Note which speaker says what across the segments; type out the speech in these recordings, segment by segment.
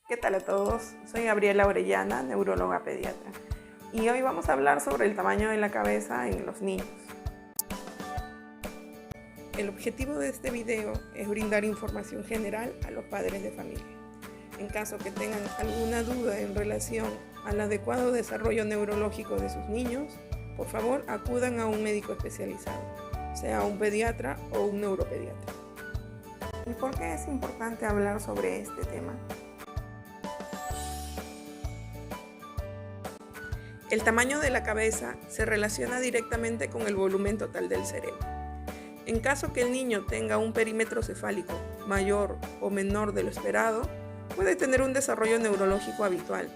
Speaker 1: ¿Qué tal a todos? Soy Gabriela Orellana, neuróloga pediatra, y hoy vamos a hablar sobre el tamaño de la cabeza en los niños. El objetivo de este video es brindar información general a los padres de familia. En caso que tengan alguna duda en relación al adecuado desarrollo neurológico de sus niños, por favor acudan a un médico especializado, sea un pediatra o un neuropediatra. ¿Y por qué es importante hablar sobre este tema? El tamaño de la cabeza se relaciona directamente con el volumen total del cerebro. En caso que el niño tenga un perímetro cefálico mayor o menor de lo esperado, puede tener un desarrollo neurológico habitual,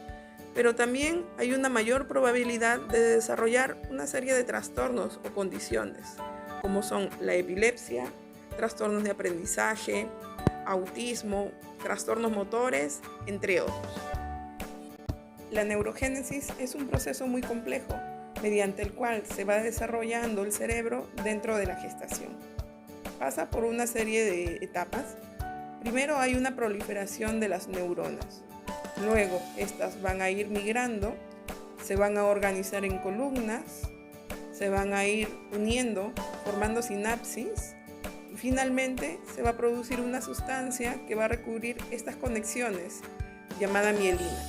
Speaker 1: pero también hay una mayor probabilidad de desarrollar una serie de trastornos o condiciones, como son la epilepsia, trastornos de aprendizaje, autismo, trastornos motores, entre otros. La neurogénesis es un proceso muy complejo, mediante el cual se va desarrollando el cerebro dentro de la gestación. Pasa por una serie de etapas. Primero hay una proliferación de las neuronas. Luego, estas van a ir migrando, se van a organizar en columnas, se van a ir uniendo, formando sinapsis, y finalmente se va a producir una sustancia que va a recubrir estas conexiones, llamada mielina.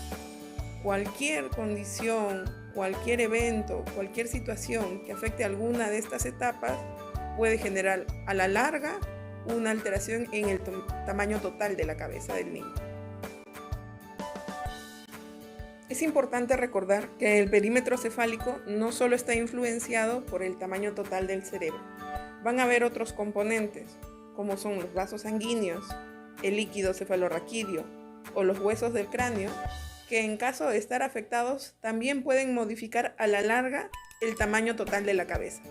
Speaker 1: Cualquier condición, cualquier evento, cualquier situación que afecte alguna de estas etapas puede generar a la larga una alteración en el tamaño total de la cabeza del niño. Es importante recordar que el perímetro cefálico no solo está influenciado por el tamaño total del cerebro. Van a haber otros componentes, como son los vasos sanguíneos, el líquido cefalorraquídeo o los huesos del cráneo, que en caso de estar afectados también pueden modificar a la larga el tamaño total de la cabeza.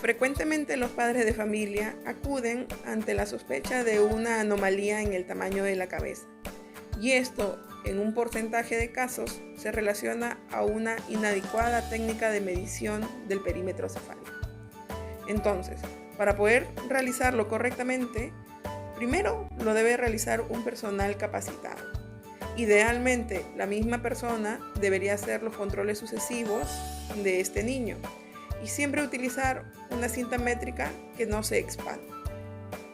Speaker 1: Frecuentemente los padres de familia acuden ante la sospecha de una anomalía en el tamaño de la cabeza, y esto en un porcentaje de casos se relaciona a una inadecuada técnica de medición del perímetro cefálico. Entonces, para poder realizarlo correctamente, primero lo debe realizar un personal capacitado. Idealmente, la misma persona debería hacer los controles sucesivos de este niño y siempre utilizar una cinta métrica que no se expanda.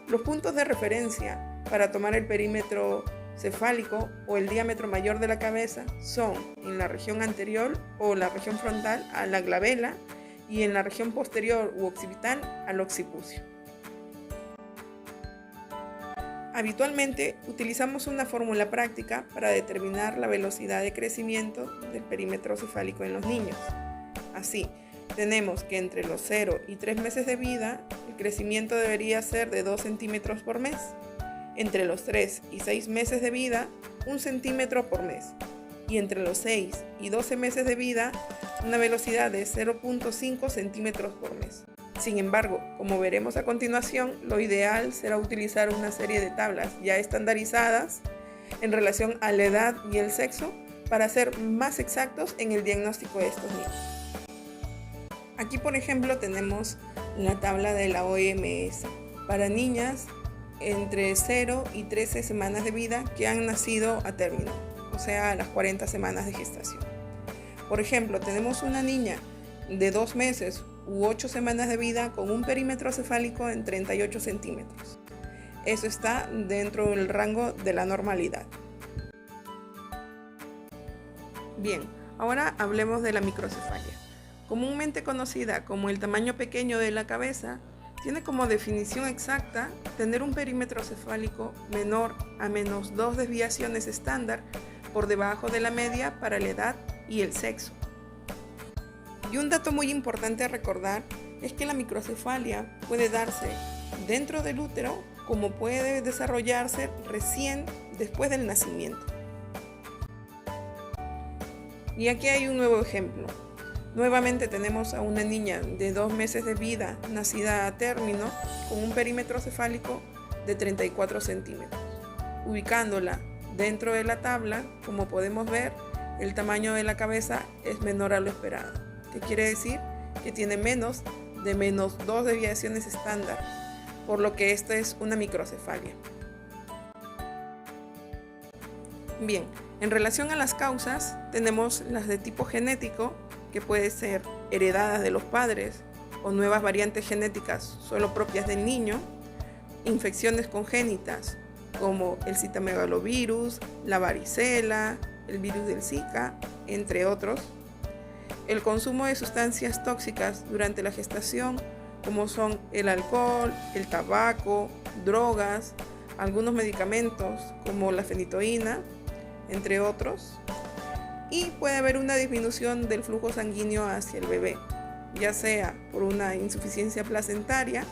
Speaker 1: Los puntos de referencia para tomar el perímetro cefálico o el diámetro mayor de la cabeza son en la región anterior o la región frontal a la glabela y en la región posterior u occipital al occipucio. Habitualmente utilizamos una fórmula práctica para determinar la velocidad de crecimiento del perímetro cefálico en los niños. Así, tenemos que entre los 0 y 3 meses de vida, el crecimiento debería ser de 2 centímetros por mes. Entre los 3 y 6 meses de vida, 1 centímetro por mes. Y entre los 6 y 12 meses de vida, una velocidad de 0.5 centímetros por mes. Sin embargo, como veremos a continuación, lo ideal será utilizar una serie de tablas ya estandarizadas en relación a la edad y el sexo para ser más exactos en el diagnóstico de estos niños. Aquí, por ejemplo, tenemos la tabla de la OMS para niñas entre 0 y 13 semanas de vida que han nacido a término, o sea, a las 40 semanas de gestación. Por ejemplo, tenemos una niña de 2 meses u 8 semanas de vida con un perímetro cefálico en 38 centímetros. Eso está dentro del rango de la normalidad. Bien, ahora hablemos de la microcefalia. Comúnmente conocida como el tamaño pequeño de la cabeza, tiene como definición exacta tener un perímetro cefálico menor a menos 2 desviaciones estándar por debajo de la media para la edad y el sexo. Y un dato muy importante a recordar es que la microcefalia puede darse dentro del útero como puede desarrollarse recién después del nacimiento. Y aquí hay un nuevo ejemplo. Nuevamente tenemos a una niña de 2 meses de vida nacida a término con un perímetro cefálico de 34 centímetros. Ubicándola dentro de la tabla, como podemos ver, el tamaño de la cabeza es menor a lo esperado. ¿Qué quiere decir? Que tiene menos de menos 2 desviaciones estándar, por lo que esta es una microcefalia. Bien, en relación a las causas, tenemos las de tipo genético, que puede ser heredadas de los padres o nuevas variantes genéticas solo propias del niño, infecciones congénitas como el citomegalovirus, la varicela, el virus del Zika, entre otros, el consumo de sustancias tóxicas durante la gestación, como son el alcohol, el tabaco, drogas, algunos medicamentos como la fenitoína, entre otros, y puede haber una disminución del flujo sanguíneo hacia el bebé, ya sea por una insuficiencia placentaria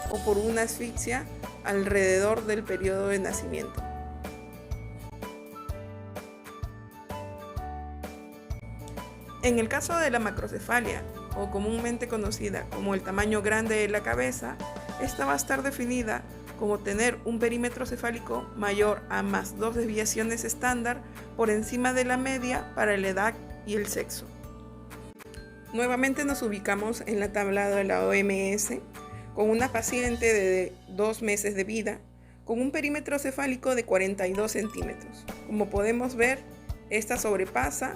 Speaker 1: o por una asfixia alrededor del periodo de nacimiento. En el caso de la macrocefalia, o comúnmente conocida como el tamaño grande de la cabeza, esta va a estar definida como tener un perímetro cefálico mayor a más 2 desviaciones estándar por encima de la media para la edad y el sexo. Nuevamente nos ubicamos en la tabla de la OMS con una paciente de 2 meses de vida con un perímetro cefálico de 42 centímetros. Como podemos ver, esta sobrepasa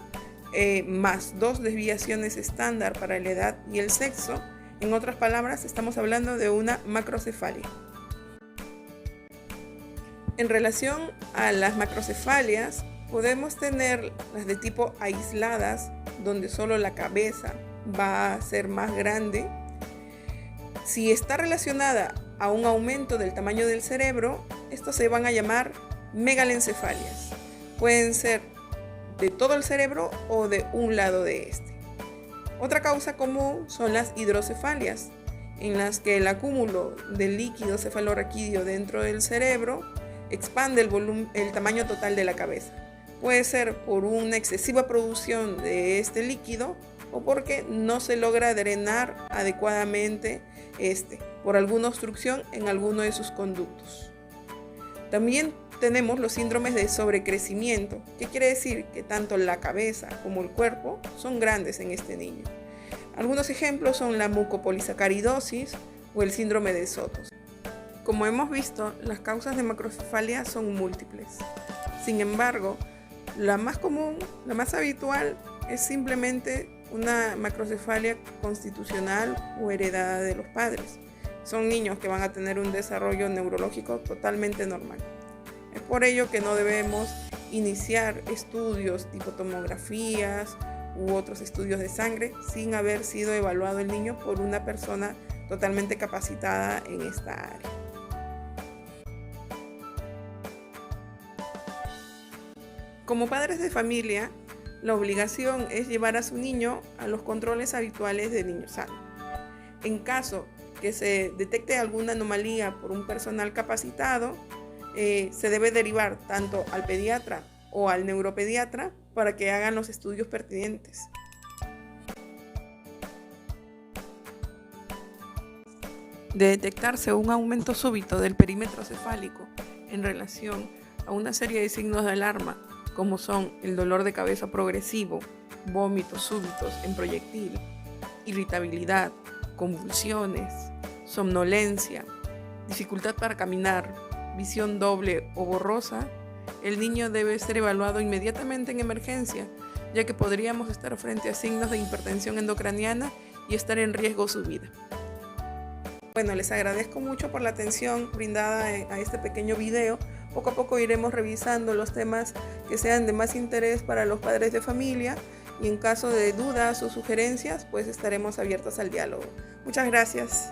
Speaker 1: más 2 desviaciones estándar para la edad y el sexo. En otras palabras, estamos hablando de una macrocefalia. En relación a las macrocefalias, podemos tener las de tipo aisladas, donde solo la cabeza va a ser más grande. Si está relacionada a un aumento del tamaño del cerebro, estos se van a llamar megalencefalias. Pueden ser de todo el cerebro o de un lado de este. Otra causa común son las hidrocefalias, en las que el acúmulo del líquido cefalorraquídeo dentro del cerebro expande el tamaño total de la cabeza. Puede ser por una excesiva producción de este líquido o porque no se logra drenar adecuadamente por alguna obstrucción en alguno de sus conductos. También tenemos los síndromes de sobrecrecimiento, que quiere decir que tanto la cabeza como el cuerpo son grandes en este niño. Algunos ejemplos son la mucopolisacaridosis o el síndrome de Sotos. Como hemos visto, las causas de macrocefalia son múltiples. Sin embargo, la más común, la más habitual, es simplemente una macrocefalia constitucional o heredada de los padres. Son niños que van a tener un desarrollo neurológico totalmente normal. Es por ello que no debemos iniciar estudios tipo tomografías u otros estudios de sangre sin haber sido evaluado el niño por una persona totalmente capacitada en esta área. Como padres de familia, la obligación es llevar a su niño a los controles habituales de niño sano. En caso que se detecte alguna anomalía por un personal capacitado, se debe derivar tanto al pediatra o al neuropediatra para que hagan los estudios pertinentes. De detectarse un aumento súbito del perímetro cefálico en relación a una serie de signos de alarma, como son el dolor de cabeza progresivo, vómitos súbitos en proyectil, irritabilidad, convulsiones, somnolencia, dificultad para caminar, visión doble o borrosa, el niño debe ser evaluado inmediatamente en emergencia, ya que podríamos estar frente a signos de hipertensión endocraniana y estar en riesgo su vida. Bueno, les agradezco mucho por la atención brindada a este pequeño video. Poco a poco iremos revisando los temas que sean de más interés para los padres de familia y en caso de dudas o sugerencias, pues estaremos abiertos al diálogo. Muchas gracias.